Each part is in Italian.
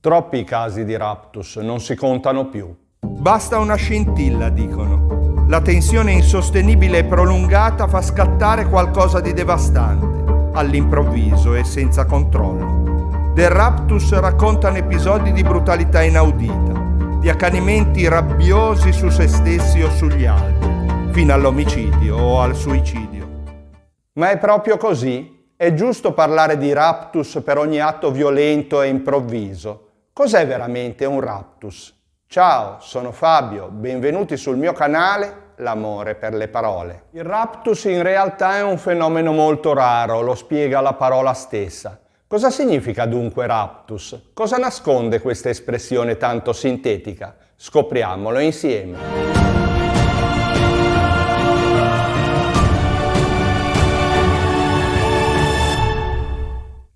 Troppi casi di raptus, non si contano più. Basta una scintilla, dicono. La tensione insostenibile e prolungata fa scattare qualcosa di devastante, all'improvviso e senza controllo. Del raptus raccontano episodi di brutalità inaudita, di accanimenti rabbiosi su se stessi o sugli altri, fino all'omicidio o al suicidio. Ma è proprio così? È giusto parlare di raptus per ogni atto violento e improvviso? Cos'è veramente un raptus? Ciao, sono Fabio, benvenuti sul mio canale L'amore per le parole. Il raptus in realtà è un fenomeno molto raro, lo spiega la parola stessa. Cosa significa dunque raptus? Cosa nasconde questa espressione tanto sintetica? Scopriamolo insieme.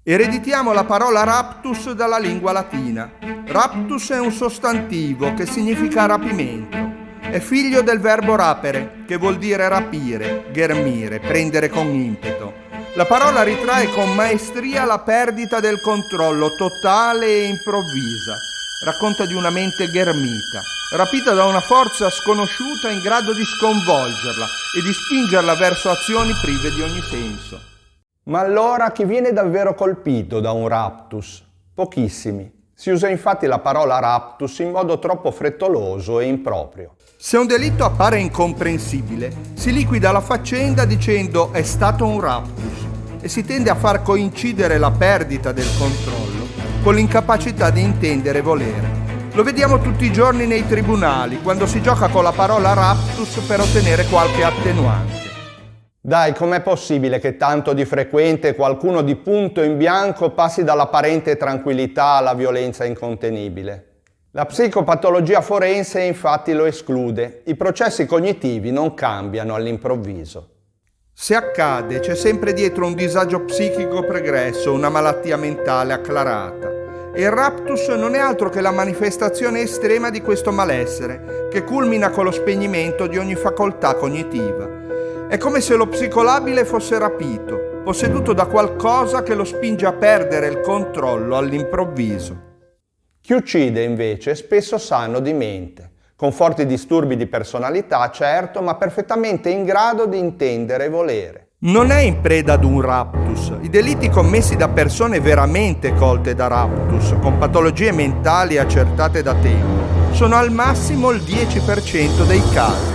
Ereditiamo la parola raptus dalla lingua latina. Raptus è un sostantivo che significa rapimento. È figlio del verbo rapere, che vuol dire rapire, ghermire, prendere con impeto. La parola ritrae con maestria la perdita del controllo totale e improvvisa. Racconta di una mente ghermita, rapita da una forza sconosciuta in grado di sconvolgerla e di spingerla verso azioni prive di ogni senso. Ma allora chi viene davvero colpito da un raptus? Pochissimi. Si usa infatti la parola raptus in modo troppo frettoloso e improprio. Se un delitto appare incomprensibile, si liquida la faccenda dicendo è stato un raptus e si tende a far coincidere la perdita del controllo con l'incapacità di intendere e volere. Lo vediamo tutti i giorni nei tribunali, quando si gioca con la parola raptus per ottenere qualche attenuante. Dai, com'è possibile che tanto di frequente qualcuno di punto in bianco passi dall'apparente tranquillità alla violenza incontenibile? La psicopatologia forense infatti lo esclude. I processi cognitivi non cambiano all'improvviso. Se accade, c'è sempre dietro un disagio psichico pregresso, una malattia mentale acclarata. E il raptus non è altro che la manifestazione estrema di questo malessere, che culmina con lo spegnimento di ogni facoltà cognitiva. È come se lo psicolabile fosse rapito, posseduto da qualcosa che lo spinge a perdere il controllo all'improvviso. Chi uccide invece spesso sano di mente, con forti disturbi di personalità, certo, ma perfettamente in grado di intendere e volere. Non è in preda ad un raptus. I delitti commessi da persone veramente colte da raptus, con patologie mentali accertate da tempo, sono al massimo il 10% dei casi.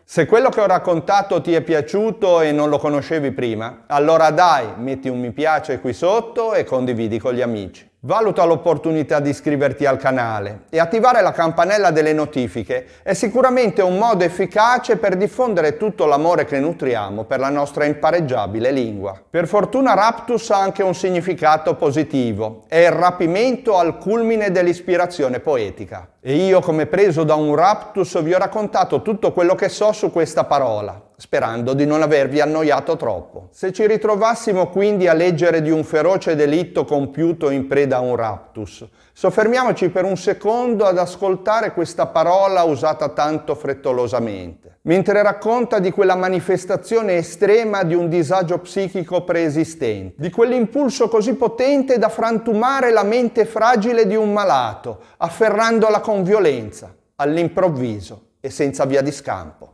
Se quello che ho raccontato ti è piaciuto e non lo conoscevi prima, allora dai, metti un mi piace qui sotto e condividi con gli amici. Valuta l'opportunità di iscriverti al canale e attivare la campanella delle notifiche è sicuramente un modo efficace per diffondere tutto l'amore che nutriamo per la nostra impareggiabile lingua. Per fortuna raptus ha anche un significato positivo, è il rapimento al culmine dell'ispirazione poetica. E io, come preso da un raptus, vi ho raccontato tutto quello che so su questa parola, sperando di non avervi annoiato troppo. Se ci ritrovassimo quindi a leggere di un feroce delitto compiuto in preda a un raptus, soffermiamoci per un secondo ad ascoltare questa parola usata tanto frettolosamente, mentre racconta di quella manifestazione estrema di un disagio psichico preesistente, di quell'impulso così potente da frantumare la mente fragile di un malato, afferrandola con violenza, all'improvviso e senza via di scampo.